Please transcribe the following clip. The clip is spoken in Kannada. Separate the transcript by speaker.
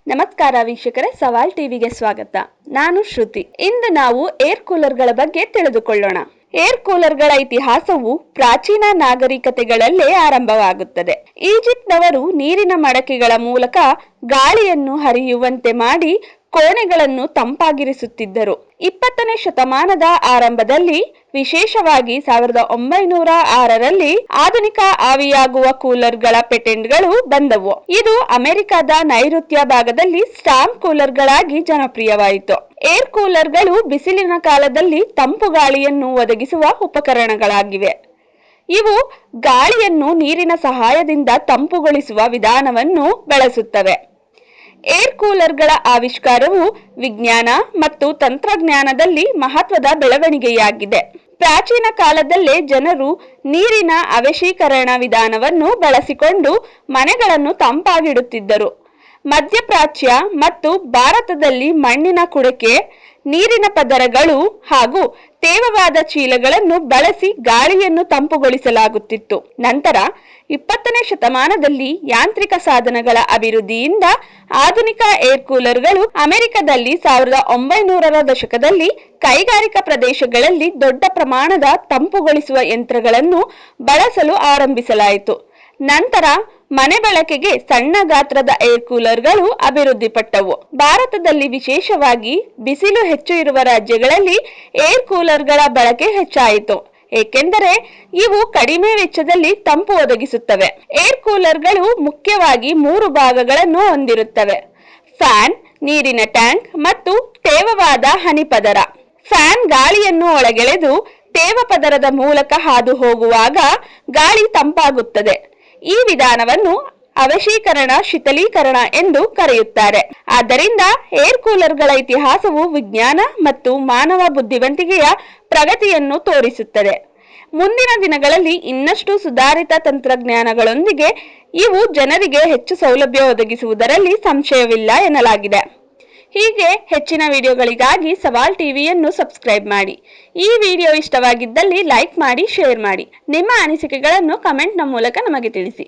Speaker 1: ನಮಸ್ಕಾರ ವೀಕ್ಷಕರೇ, ಸವಾಲ್ ಟಿವಿಗೆ ಸ್ವಾಗತ. ನಾನು ಶ್ರುತಿ. ಇಂದು ನಾವು ಏರ್ ಕೂಲರ್ಗಳ ಬಗ್ಗೆ ತಿಳಿದುಕೊಳ್ಳೋಣ. ಏರ್ ಕೂಲರ್ಗಳ ಇತಿಹಾಸವು ಪ್ರಾಚೀನ ನಾಗರಿಕತೆಗಳಲ್ಲೇ ಆರಂಭವಾಗುತ್ತದೆ. ಈಜಿಪ್ಟ್ನವರು ನೀರಿನ ಮಡಕೆಗಳ ಮೂಲಕ ಗಾಳಿಯನ್ನು ಹರಿಯುವಂತೆ ಮಾಡಿ ಕೋಣೆಗಳನ್ನು ತಂಪಾಗಿರಿಸುತ್ತಿದ್ದರು. 20ನೇ ಶತಮಾನದ ಆರಂಭದಲ್ಲಿ, ವಿಶೇಷವಾಗಿ 1906ರಲ್ಲಿ ಆಧುನಿಕ ಆವಿಯಾಗುವ ಕೂಲರ್ಗಳ ಪೇಟೆಂಟ್ಗಳು ಬಂದವು. ಇದು ಅಮೆರಿಕದ ನೈಋತ್ಯ ಭಾಗದಲ್ಲಿ ಸ್ಟಾರ್ಮ್ ಕೂಲರ್ಗಳಾಗಿ ಜನಪ್ರಿಯವಾಯಿತು. ಏರ್ ಕೂಲರ್ಗಳು ಬಿಸಿಲಿನ ಕಾಲದಲ್ಲಿ ತಂಪು ಗಾಳಿಯನ್ನು ಒದಗಿಸುವ ಉಪಕರಣಗಳಾಗಿವೆ. ಇವು ಗಾಳಿಯನ್ನು ನೀರಿನ ಸಹಾಯದಿಂದ ತಂಪುಗೊಳಿಸುವ ವಿಧಾನವನ್ನು ಬಳಸುತ್ತವೆ. ಏರ್ ಕೂಲರ್ಗಳ ಆವಿಷ್ಕಾರವು ವಿಜ್ಞಾನ ಮತ್ತು ತಂತ್ರಜ್ಞಾನದಲ್ಲಿ ಮಹತ್ವದ ಬೆಳವಣಿಗೆಯಾಗಿದೆ. ಪ್ರಾಚೀನ ಕಾಲದಲ್ಲೇ ಜನರು ನೀರಿನ ಆವೇಶೀಕರಣ ವಿಧಾನವನ್ನು ಬಳಸಿಕೊಂಡು ಮನೆಗಳನ್ನು ತಂಪಾಗಿಡುತ್ತಿದ್ದರು. ಮಧ್ಯಪ್ರಾಚ್ಯ ಮತ್ತು ಭಾರತದಲ್ಲಿ ಮಣ್ಣಿನ ಕುಡಿಕೆ, ನೀರಿನ ಪದರಗಳು ಹಾಗೂ ತೇವವಾದ ಚೀಲಗಳನ್ನು ಬಳಸಿ ಗಾಳಿಯನ್ನು ತಂಪುಗೊಳಿಸಲಾಗುತ್ತಿತ್ತು. ನಂತರ 20ನೇ ಶತಮಾನದಲ್ಲಿ ಯಾಂತ್ರಿಕ ಸಾಧನಗಳ ಅಭಿವೃದ್ಧಿಯಿಂದ ಆಧುನಿಕ ಏರ್ ಕೂಲರ್ಗಳು ಅಮೆರಿಕದಲ್ಲಿ 1900ರ ದಶಕದಲ್ಲಿ ಕೈಗಾರಿಕಾ ಪ್ರದೇಶಗಳಲ್ಲಿ ದೊಡ್ಡ ಪ್ರಮಾಣದ ತಂಪುಗೊಳಿಸುವ ಯಂತ್ರಗಳನ್ನು ಬಳಸಲು ಆರಂಭಿಸಲಾಯಿತು. ನಂತರ ಮನೆ ಬಳಕೆಗೆ ಸಣ್ಣ ಗಾತ್ರದ ಏರ್ ಕೂಲರ್ಗಳು ಅಭಿವೃದ್ಧಿಪಟ್ಟವು. ಭಾರತದಲ್ಲಿ ವಿಶೇಷವಾಗಿ ಬಿಸಿಲು ಹೆಚ್ಚು ಇರುವ ರಾಜ್ಯಗಳಲ್ಲಿ ಏರ್ ಕೂಲರ್ಗಳ ಬಳಕೆ ಹೆಚ್ಚಾಯಿತು, ಏಕೆಂದರೆ ಇವು ಕಡಿಮೆ ವೆಚ್ಚದಲ್ಲಿ ತಂಪು ಒದಗಿಸುತ್ತವೆ. ಏರ್ ಕೂಲರ್ಗಳು ಮುಖ್ಯವಾಗಿ 3 ಭಾಗಗಳನ್ನು ಹೊಂದಿರುತ್ತವೆ: ಫ್ಯಾನ್, ನೀರಿನ ಟ್ಯಾಂಕ್ ಮತ್ತು ತೇವವಾದ ಹನಿ ಪದರ. ಫ್ಯಾನ್ ಗಾಳಿಯನ್ನು ಒಳಗೆಳೆದು ತೇವ ಪದರದ ಮೂಲಕ ಹಾದು ಹೋಗುವಾಗ ಗಾಳಿ ತಂಪಾಗುತ್ತದೆ. ಈ ವಿಧಾನವನ್ನು ಆವೇಶೀಕರಣ ಶೀತಲೀಕರಣ ಎಂದು ಕರೆಯುತ್ತಾರೆ. ಆದ್ದರಿಂದ ಏರ್ ಕೂಲರ್ಗಳ ಇತಿಹಾಸವು ವಿಜ್ಞಾನ ಮತ್ತು ಮಾನವ ಬುದ್ಧಿವಂತಿಕೆಯ ಪ್ರಗತಿಯನ್ನು ತೋರಿಸುತ್ತದೆ. ಮುಂದಿನ ದಿನಗಳಲ್ಲಿ ಇನ್ನಷ್ಟು ಸುಧಾರಿತ ತಂತ್ರಜ್ಞಾನಗಳೊಂದಿಗೆ ಇವು ಜನರಿಗೆ ಹೆಚ್ಚು ಸೌಲಭ್ಯ ಒದಗಿಸುವುದರಲ್ಲಿ ಸಂಶಯವಿಲ್ಲ ಎನ್ನಲಾಗಿದೆ. ಹೀಗೆ ಹೆಚ್ಚಿನ ವಿಡಿಯೋಗಳಿಗಾಗಿ ಸವಾಲ್ ಟಿವಿಯನ್ನು ಸಬ್ಸ್ಕ್ರೈಬ್ ಮಾಡಿ. ಈ ವಿಡಿಯೋ ಇಷ್ಟವಾಗಿದ್ದಲ್ಲಿ ಲೈಕ್ ಮಾಡಿ, ಶೇರ್ ಮಾಡಿ. ನಿಮ್ಮ ಅನಿಸಿಕೆಗಳನ್ನು ಕಮೆಂಟ್ನ ಮೂಲಕ ನಮಗೆ ತಿಳಿಸಿ.